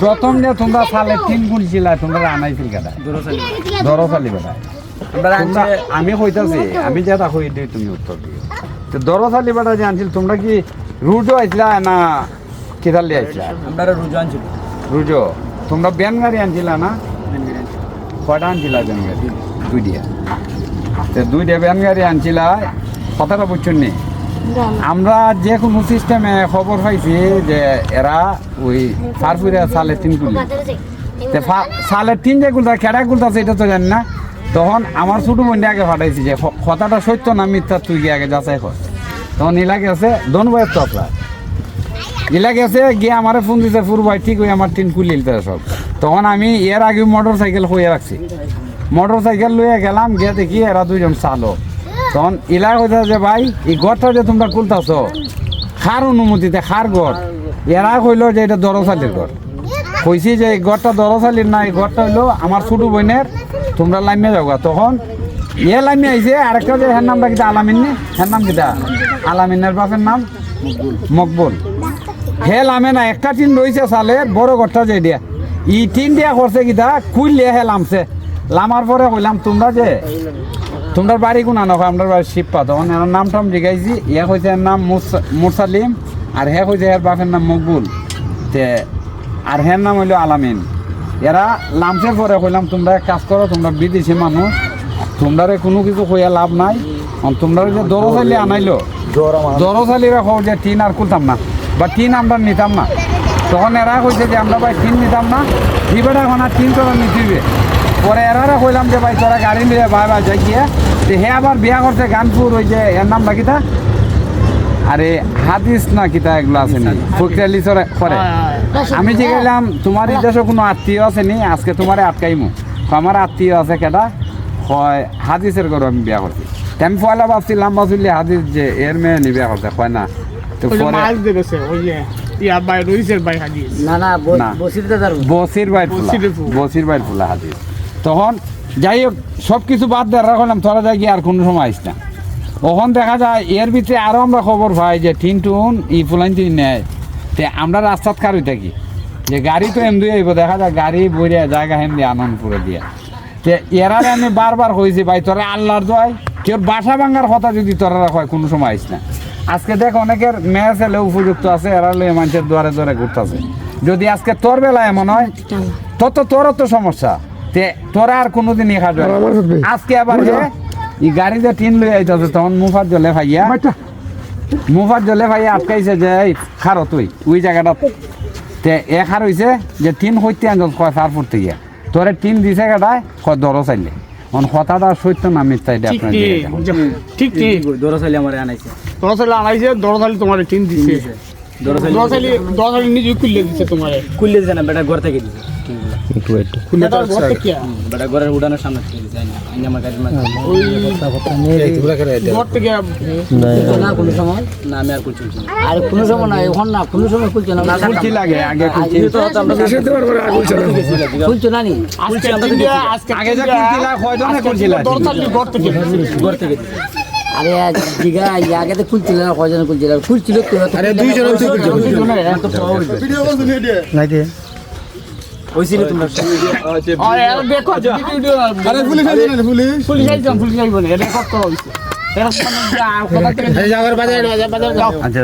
প্রথম যে তোমরা সালে 3 গুলছিলা তোমরা আনাইছিল কেডা দরসালি বেটা আমি কইতাছি আমি যেটা কই দিই তুমি উত্তর দিও তো দরসালি বেটা যে আনছিল তোমরা কি রুজো আইছিলা না কিদালি আইছিলা আমরা রুজো আনছিল রুজো তোমরা ব্যান গাড়ি আনছিলা না কয়টা আনছিলা ব্যান গাড়ি দুইটা তো দুইটা ব্যান গাড়ি আনছিলা কথাটা বুঝছেন নি আমরা যে কোনো সিস্টেমে খবর পাইছি যে এরা ওই ফারফুরে সালে 3 গুলি সালে 3 যে গুলটা কেডা গুলতাছে এটা তো জানি না তখন আমার ছোট বোনটা আগে পাঠাইছি যে কথাটা সত্য না মিথ্যা তুই গিয়ে আগে যাচাই কর তখন ইলা গেছে দনবয়ের তো আপনার ইলা গেছে গিয়ে আমার ফোন দিছে ফুর ভাই ঠিক হয়ে আমার 3 কুলি লিতে সব তখন আমি এর আগে মোটর সাইকেল হয়ে রাখছি মোটর সাইকেল লইয়া গেলাম গিয়ে দেখি এরা দুইজন চালো তখন ইলা কইতা যে ভাই এই ঘরটা যে তোমরা খুলতাছ খার অনুমতিতে খার ঘর এরা কইলো যে এটা দরসালির ঘর কইছি যে এই ঘরটা দরসালির না এই ঘরটা হইলো আমার ছোট বোনের তোমরা লাইমে যাওয়া তখন এ লাইমে আইছে আরেকটা যে হ্যার নামটা কিটা আলামিন নি হ্যার নাম কিটা আলামিনের বাপের নাম মকবুল হে লামে না একটা টিন রয়েছে সালে বড় ঘরটা যে দিয়া ই টিন দিয়া করছে কিটা খুললে হে লামছে লামার পরে কইলাম তোমরা যে তোমরা বাড়ি কোন আনো আমরা বাড়ি শিবপা তখন এর নাম টাম জিগাইছি ইয়া কইছে এর নাম মুরসালিম আর হে কইছে এর বাপের নাম মকবুল তে আর হের নাম হইলো আলামিন এরা লামসের পরে কইলাম তোমরা এক কাজ করো তোমরা বিদেশি মানুষ তোমরা কোনো কিছু কইয়া লাভ নাই তোমরা যে দরসালি আনাইলো দরসালিরা হোক যে টিন আর খুলতাম না বা টিন আমরা নিতাম না তখন এরা কইছে যে আমরা ভাই টিন নিতাম না দিবেটা এখন আর টিন তোরা নিতিবে পরে এরা কইলাম যে ভাই তোরা গাড়ি নিয়ে ভাই ভাই যাই গিয়ে হে আবার বিয়া করছে গানপুর ওই যে এর নাম কিতা আরে হাদিস না কিতা এগুলো আছে নি ফকরালি করে আমি যে গেলাম তোমার এই দেশে কোনো আত্মীয় আছে নি আজকে তোমারে আটকাইমু আমার আত্মীয় আছে কেটা হয় হাদিসের ঘরে আমি বিয়া করছি আমি পয়লা ভাবছিলাম বাসুলি হাদিস যে এর মেয়ে নি বিয়া করছে হয় না তো পরে বসির ভাই ফুলা হাদিস তখন যাই হোক সব কিছু বাদ দিয়ে রাখলাম তোরা যাই গিয়ে আর কোনো সময় আইস না ওখান দেখা যায় এর ভিতরে আরও আমরা খবর পাই যে টিন টুন ই ফুলাইন টিন নেয় তে আমরা রাস্তাত কার হয়ে থাকি যে গাড়ি তো এমনি আইব দেখা যায় গাড়ি বইয়া জায়গা হেমনি আনন্দপুরে দিয়ে তে এরা আমি বারবার কইছি ভাই তোরা আল্লাহর দোয়াই কেউ বাসা ভাঙার কথা যদি তোরা হয় কোনো সময় আইস না আজকে দেখ অনেকের মেয়ে ছেলে উপযুক্ত আছে এরা লয়ে মানুষের দুয়ারে দুয়ারে ঘুরতেছে যদি আজকে তোর বেলা এমন হয় তোরও তো সমস্যা তে তোরা আর কোনোদিনই খাবে আজকে আবার এই গাড়িতে টিন লই আইতাছে তখন মুফার জলে ভাইয়া আটকাইছে যে এই খারো তুই ওই জায়গাটা তে এ খার হইছে যে টিন হইতে আনজ কয় ফারপুর থেকে তোরে টিন দিছে কেটায় কয় দর চাইলে কথাটা সত্য না মিথ্যা এটা আপনার ঠিক দরসালি আমার আনাইছে দরসালি তোমার টিন দিছে দরসালি নিজে খুললে দিছে তোমারে খুললে দিছে না বেটা ঘর থেকে দিছে খুলে তো বেটা ঘরের উড়ানোর সামনে থেকে দিছে আইনা আমার গাড়ির মাঝে ওই ঘর থেকে না কোনো সময় না আমি আর খুলছি আর কোনো সময় না এখন না কোনো সময় খুলছে না খুলছি লাগে আগে খুলছি তো আমরা বুঝতে পারবো না খুলছো না নি আজকে আগে যা খুলছিলা কয়জনে খুলছিলা দরসালি ঘর থেকে আরে জিগা আগে তো খুলছিল না কয়জন খুলছিল তো আরে দুইজন ভিডিও করছ নাই দে ওইছিল তোমরা আরে দেখো ভিডিও আরে পুলিশ আইছে বলে রেকর্ড করা হইছে এর সামনে কথা থেকে যাওয়ার বাজার যাও আচ্ছা